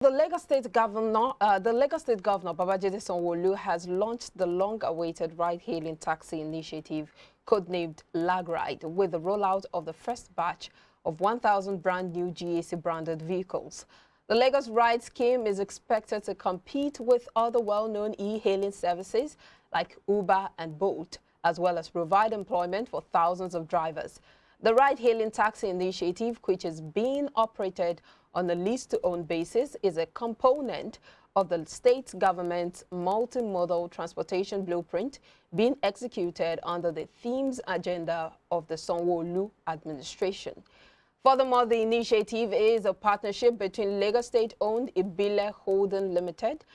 The Lagos State Governor, Babajide Sanwo-Olu has launched the long-awaited ride-hailing taxi initiative, codenamed LagRide, with the rollout of the first batch of 1,000 brand-new GAC-branded vehicles. The Lagos Ride scheme is expected to compete with other well-known e-hailing services like Uber and Bolt, as well as provide employment for thousands of drivers. The ride-hailing taxi initiative, which is being operated on a lease-to-own basis, is a component of the state government's multimodal transportation blueprint being executed under the themes agenda of the Sanwo-Olu administration. Furthermore, the initiative is a partnership between Lagos State-owned Ibile Holding Limited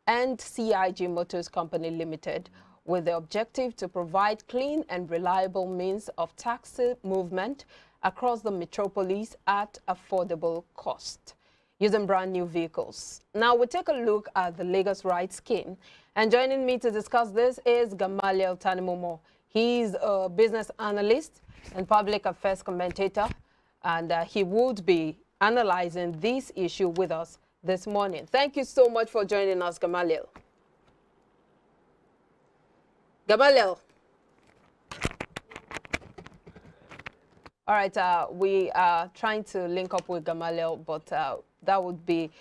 and CIG Motors Company Limited, with the objective to provide clean and reliable means of taxi movement across the metropolis at affordable cost, using brand new vehicles. Now we take a look at the Lagos Ride scheme. And joining me to discuss this is Gamaliel Tanimomo. He's a business analyst and public affairs commentator, and he would be analyzing this issue with us this morning. Thank you so much for joining us, Gamaliel. Gamaliel. All right, we are trying to link up with Gamaliel, but that would be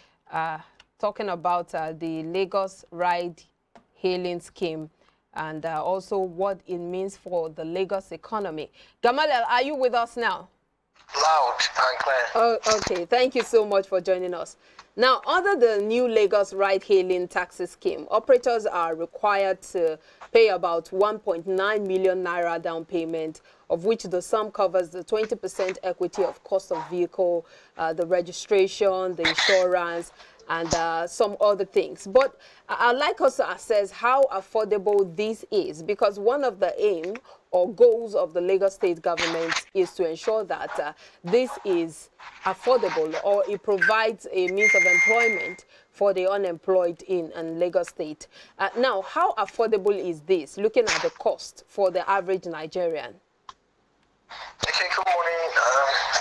talking about the Lagos ride-hailing scheme and also what it means for the Lagos economy. Gamaliel, are you with us now? Loud and clear. Oh, okay, thank you so much for joining us. Now, under the new Lagos ride-hailing taxi scheme, operators are required to pay about 1.9 million naira down payment, of which the sum covers the 20% equity of cost of vehicle, the registration, the insurance, and some other things. But I'd like us to assess how affordable this is, because one of the aim or goals of the Lagos State government is to ensure that this is affordable, or it provides a means of employment for the unemployed in Lagos State. Now, how affordable is this, looking at the cost for the average Nigerian? Okay, good morning.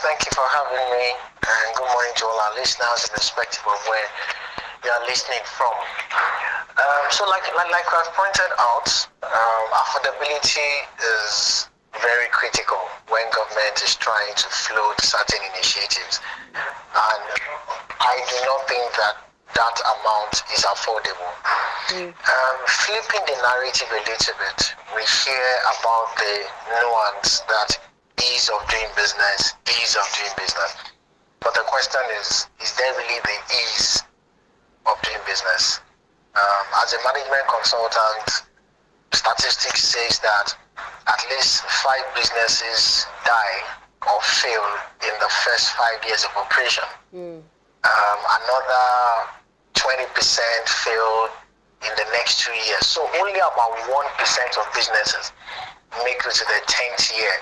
Thank you for having me, and good morning to all our listeners, irrespective of where you are listening from. So like I've pointed out, affordability is very critical when government is trying to float certain initiatives, and I do not think that amount is affordable. Flipping the narrative a little bit, we hear about the nuance that ease of doing business. But the question is there really the ease of doing business? As a management consultant, statistics says that at least 5 businesses die or fail in the first 5 years of operation. Another 20% fail in the next 2 years. So only about 1% of businesses make it to the 10th year.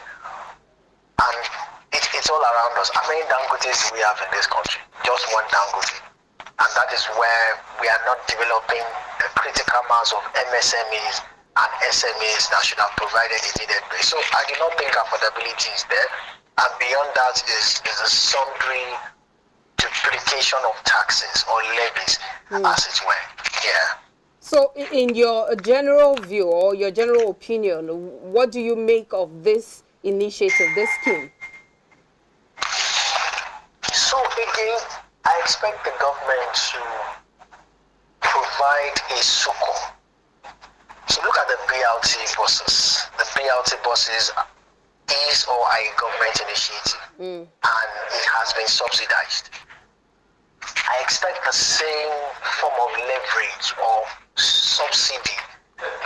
And it's all around us. How many Dangotes do we have in this country? Just one Dangote. And that is where we are not developing the critical mass of MSMEs and SMEs that should have provided the needed base. So I do not think affordability is there. And beyond that is a sundry duplication of taxes or levies, as it were. Yeah. So in your general view or your general opinion, what do you make of this initiative, this scheme? So again, I expect the government to provide a succor. So look at the BLT buses. The BLT buses is or are a government initiative, and it has been subsidized. I expect the same form of leverage or subsidy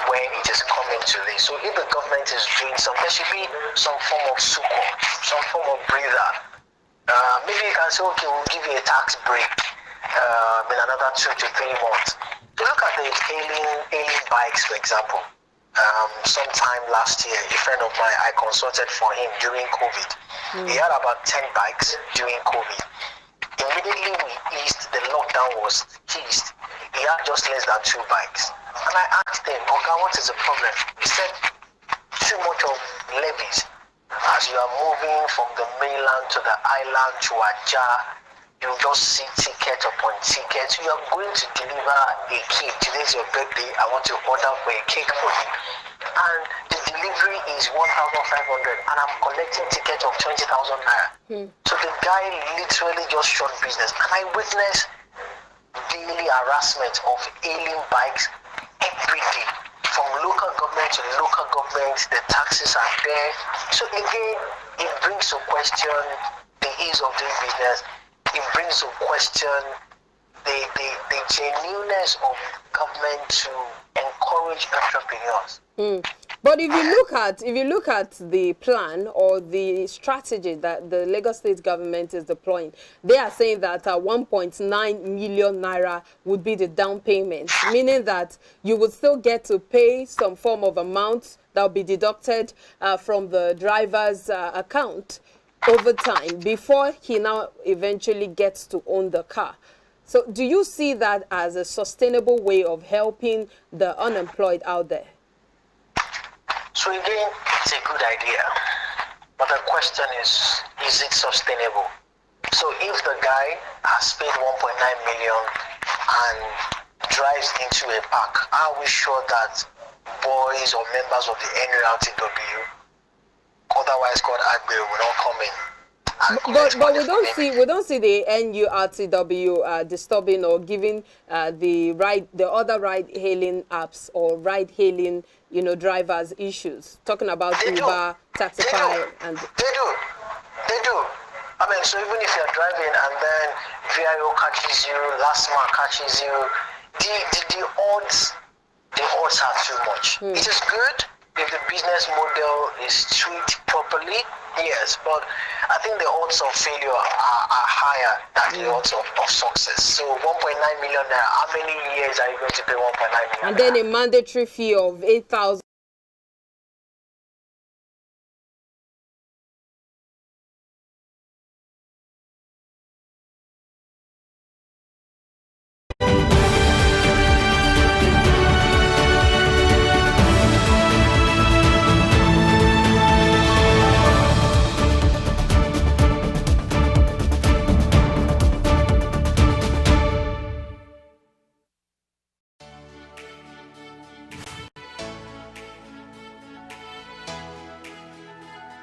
when it is coming to this. So if the government is doing something, there should be some form of succor, some form of breather. Maybe you can say, okay, we'll give you a tax break in another 2 to 3 months. So look at the hailing bikes, for example. Sometime last year, a friend of mine, I consulted for him during COVID. He had about 10 bikes during COVID. Immediately we eased, the lockdown was eased. He had just less than 2 bikes. And I asked him, okay, what is the problem? He said, too much of levies. As you are moving from the mainland to the island to Ajah, You just see ticket upon ticket. You are going to deliver a cake. Today's your birthday. I want to order for a cake for you. And the delivery is 1,500 and I'm collecting tickets of 20,000 naira. So the guy literally just shot business. And I witnessed daily harassment of alien bikes every day. From local government to local government, the taxes are there. So again, it brings to question the ease of doing business. It brings to question the genuineness of government to encourage entrepreneurs. But if you look at the plan or the strategy that the Lagos state government is deploying, they are saying that 1.9 million naira would be the down payment, meaning that you would still get to pay some form of amount that will be deducted from the driver's account over time before he now eventually gets to own the car. So do you see that as a sustainable way of helping the unemployed out there? So again, it's a good idea. But the question is it sustainable? So if the guy has paid 1.9 million and drives into a park, are we sure that boys or members of the NURTW, otherwise called Agbe, will not come in? But we don't see the NURTW disturbing or giving the other ride-hailing apps or ride-hailing drivers issues. Talking about Uber, Taxify, and they do. I mean, so even if you're driving and then VIO catches you, last man catches you, the odds are too much. It is good if the business model is tweaked properly, yes, but I think the odds of failure are higher than the odds of success. So 1.9 million naira, how many years are you going to pay 1.9 million? And then a mandatory fee of 8,000.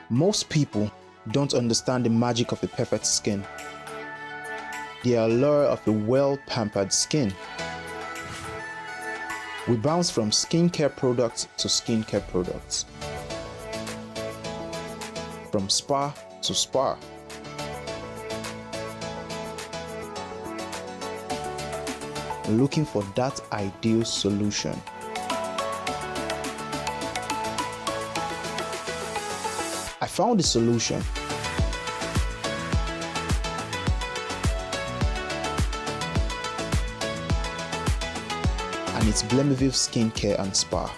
Most people don't understand the magic of the perfect skin, the allure of a well-pampered skin. We bounce from skincare products to skincare products, from spa to spa. Looking for that ideal solution. I found the solution. And it's Blemiville Skincare and Spa.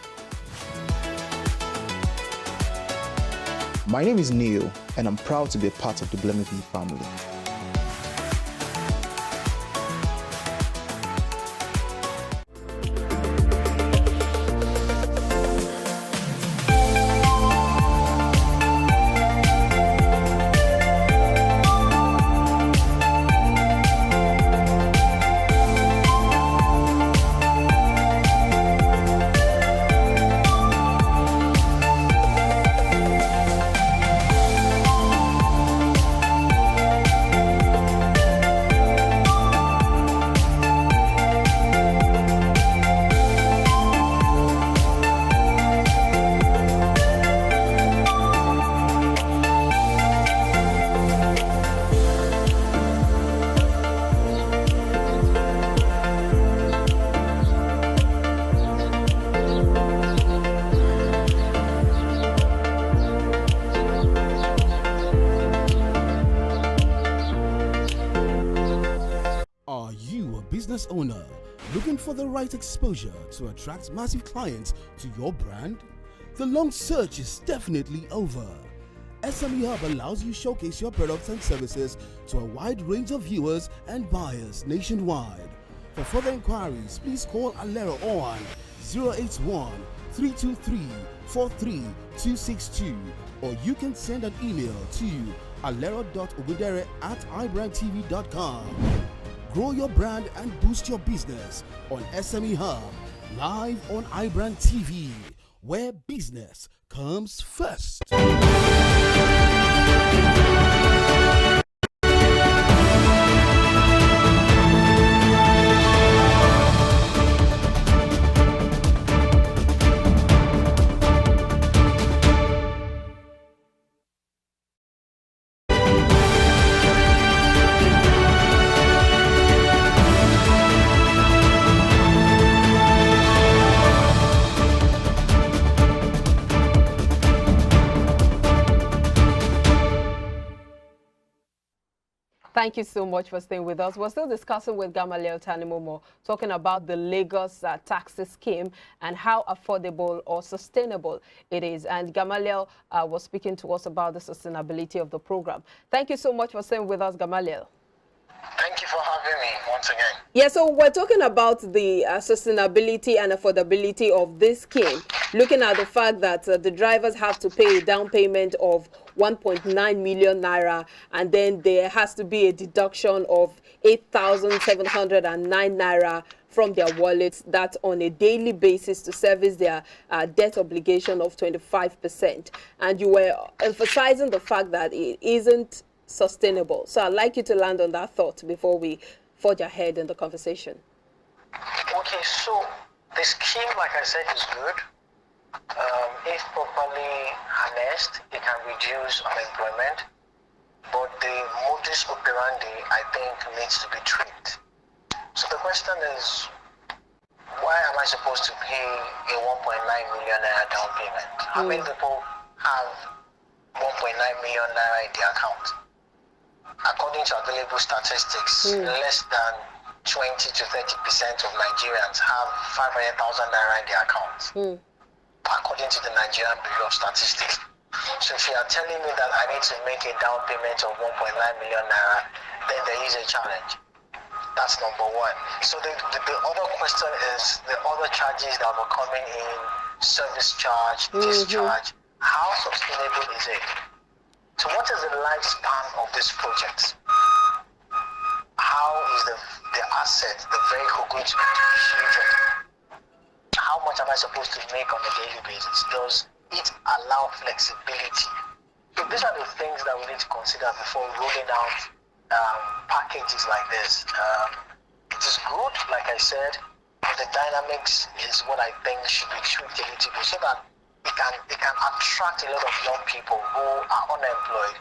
My name is Neil, and I'm proud to be a part of the Blemiville family. Business owner looking for the right exposure to attract massive clients to your brand? The long search is definitely over. SME Hub allows you showcase your products and services to a wide range of viewers and buyers nationwide. For further inquiries, please call Alero on 081 323 43262, or you can send an email to alero.ogudere@ibrandtv.com. Grow your brand and boost your business on SME Hub, live on iBrandTV, where business comes first. Thank you so much for staying with us. We're still discussing with Gamaliel Tanimomo, talking about the Lagos taxi scheme and how affordable or sustainable it is. And Gamaliel was speaking to us about the sustainability of the program. Thank you so much for staying with us, Gamaliel. Thank you for having me once again. Yeah, so we're talking about the sustainability and affordability of this scheme, looking at the fact that the drivers have to pay a down payment of 1.9 million naira, and then there has to be a deduction of 8,709 naira from their wallets, that on a daily basis to service their debt obligation of 25%. And you were emphasizing the fact that it isn't sustainable. So I'd like you to land on that thought before we forge ahead in the conversation. Okay, so the scheme, like I said, is good. If properly harnessed, it can reduce unemployment. But the modus operandi, I think, needs to be tweaked. So the question is, why am I supposed to pay a 1.9 million naira down payment? How many people have 1.9 million naira in their account? According to available statistics, less than 20 to 30% of Nigerians have 500,000 naira in their accounts, according to the Nigerian Bureau of Statistics. So if you are telling me that I need to make a down payment of 1.9 million naira, then there is a challenge. That's number one. So the other question is the other charges that were coming in, service charge, discharge. How sustainable is it? So what is the lifespan of this project? How is the asset, the vehicle, going to be depreciated? How much am I supposed to make on a daily basis? Does it allow flexibility? So these are the things that we need to consider before rolling out packages like this. It is good, like I said, but the dynamics is what I think should be tweaked a little bit so that it can attract a lot of young people who are unemployed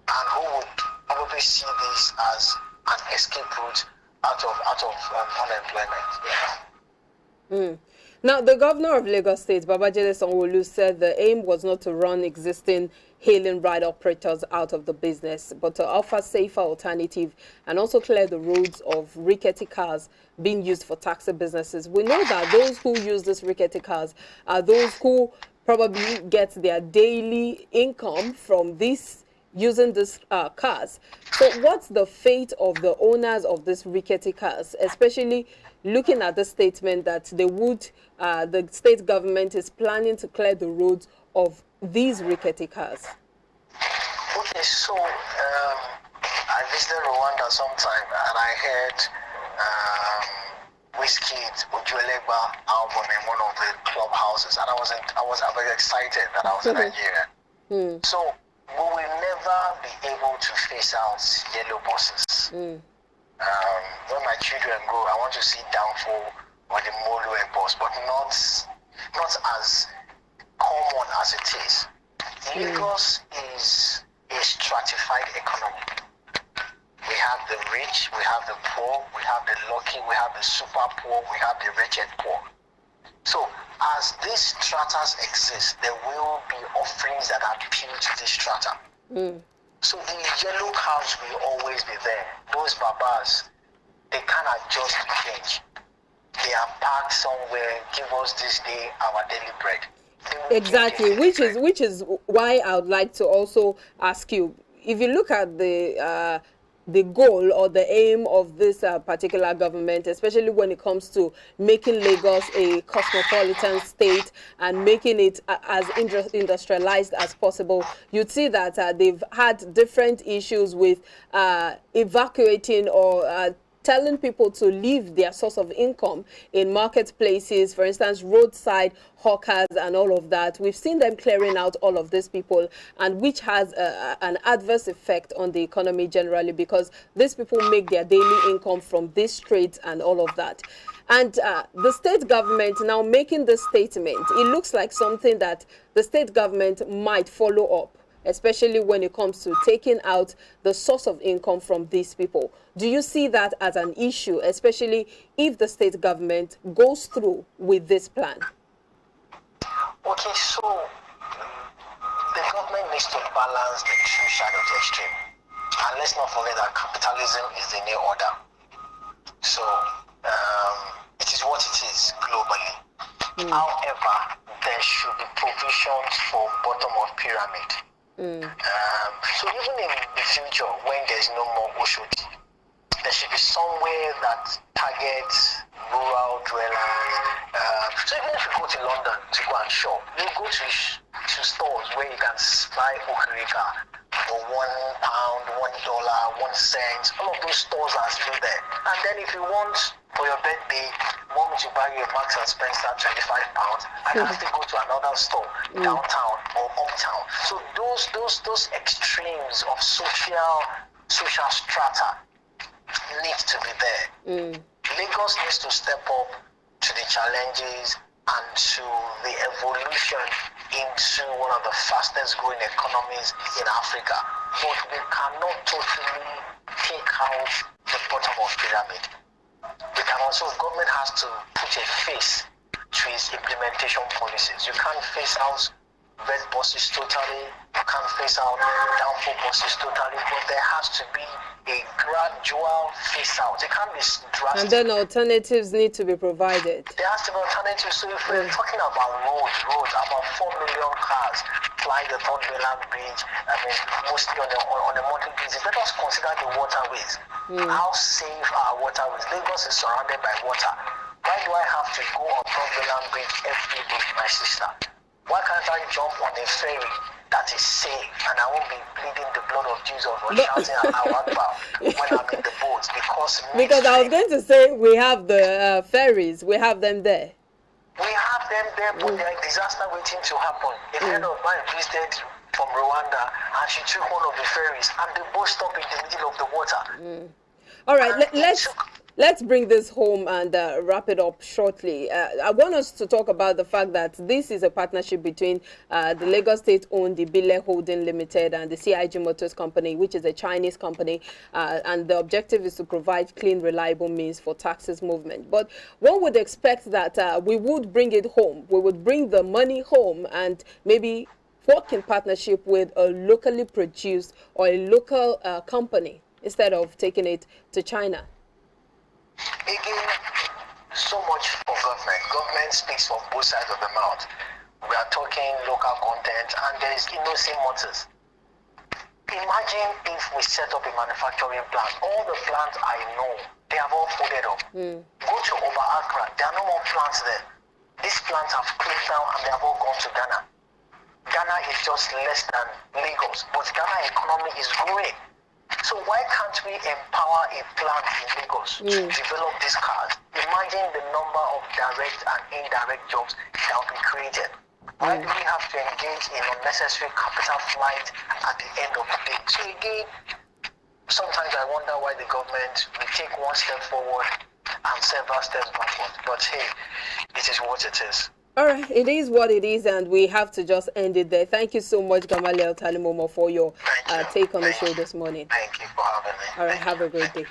and who would probably see this as an escape route out of unemployment. Now, the governor of Lagos State, Babajide Sanwo-Olu, said the aim was not to run existing hailing ride operators out of the business, but to offer safer alternative and also clear the roads of rickety cars being used for taxi businesses. We know that those who use these rickety cars are those who probably get their daily income from this, using these cars. So what's the fate of the owners of these rickety cars, especially looking at the statement that they would, the state government is planning to clear the roads of these rickety cars? Okay, so I visited Rwanda sometime and I heard Wizkid Ojuelegba album in one of the clubhouses, and I was very excited that I was in Nigeria. So we will never be able to phase out yellow buses. When my children grow, I want to see downfall or the Molo bus, but not as common as it is. Lagos is a stratified economy. We have the rich, we have the poor, we have the lucky, we have the super poor, we have the wretched poor. So as these stratas exist, there will be offerings that appeal to this strata. So the yellow cars will always be there. Those babas, they can't adjust to change. They are parked somewhere, give us this day our daily bread. Exactly, which is why I would like to also ask you, if you look at the the goal or the aim of this particular government, especially when it comes to making Lagos a cosmopolitan state and making it as industrialized as possible, you'd see that they've had different issues with evacuating or telling people to leave their source of income in marketplaces, for instance, roadside hawkers and all of that. We've seen them clearing out all of these people, and which has an adverse effect on the economy generally, because these people make their daily income from these streets and all of that. And the state government now making this statement, it looks like something that the state government might follow up, especially when it comes to taking out the source of income from these people. Do you see that as an issue, especially if the state government goes through with this plan? Okay, so the government needs to balance the two sides of the extreme. And let's not forget that capitalism is the new order. So it is what it is globally. However, there should be provisions for bottom of pyramid. So even in the future, when there's no more Oshodi, there should be somewhere that targets rural dwellers. So even if you go to London to go and shop, you go to stores where you can buy okarika for £1, $1, 1 cent. All of those stores are still there. And then if you want for your birthday, want me to buy you a Marks and Spencer £25, I can still go to another store downtown or uptown. So those extremes of social strata needs to be there. Lagos needs to step up to the challenges and to the evolution into one of the fastest growing economies in Africa. But we cannot totally take out the bottom of pyramid. We can also, government has to put a face to its implementation policies. You can't face out red buses totally, you can't face out downfall buses totally, but there has to be a gradual face out. It can't be drastic. And then alternatives need to be provided. There has to be alternatives. So if we're talking about roads, about 4 million cars fly the Third Mainland Bridge, I mean, mostly on a monthly basis, let us consider the waterways. How safe are waterways? Lagos is surrounded by water. Why do I have to go on Third Mainland Bridge every day, my sister? Why can't I jump on a ferry that is safe and I won't be bleeding the blood of Jesus or shouting Allahu Akbar when I'm in the boat? Because I was going to say we have the ferries, we have them there. We have them there, but there are disaster waiting to happen. A friend of mine visited from Rwanda and she took one of the ferries and the boat stopped in the middle of the water. All right, let's bring this home and wrap it up shortly. I want us to talk about the fact that this is a partnership between the Lagos State-owned Ibile Holding Limited and the CIG Motors Company, which is a Chinese company, and the objective is to provide clean, reliable means for taxis movement. But one would expect that we would bring it home. We would bring the money home and maybe work in partnership with a locally produced or a local company instead of taking it to China. Again, so much for government. Government speaks from both sides of the mouth. We are talking local content and there is innocent motors. Imagine if we set up a manufacturing plant. All the plants I know, they have all folded up. Go to Oba Accra, there are no more plants there. These plants have closed down and they have all gone to Ghana. Ghana is just less than Lagos, but Ghana economy is growing. So why can't we empower a plant in Lagos to develop these cars? Imagine the number of direct and indirect jobs that will be created. Why do we have to engage in unnecessary capital flight at the end of the day? So again, sometimes I wonder why the government will take one step forward and several steps backward. But hey, it is what it is. All right, it is what it is, and we have to just end it there. Thank you so much, Gamaliel Talimomo, for your take on the show this morning. Thank you for having me. All right, have a great day.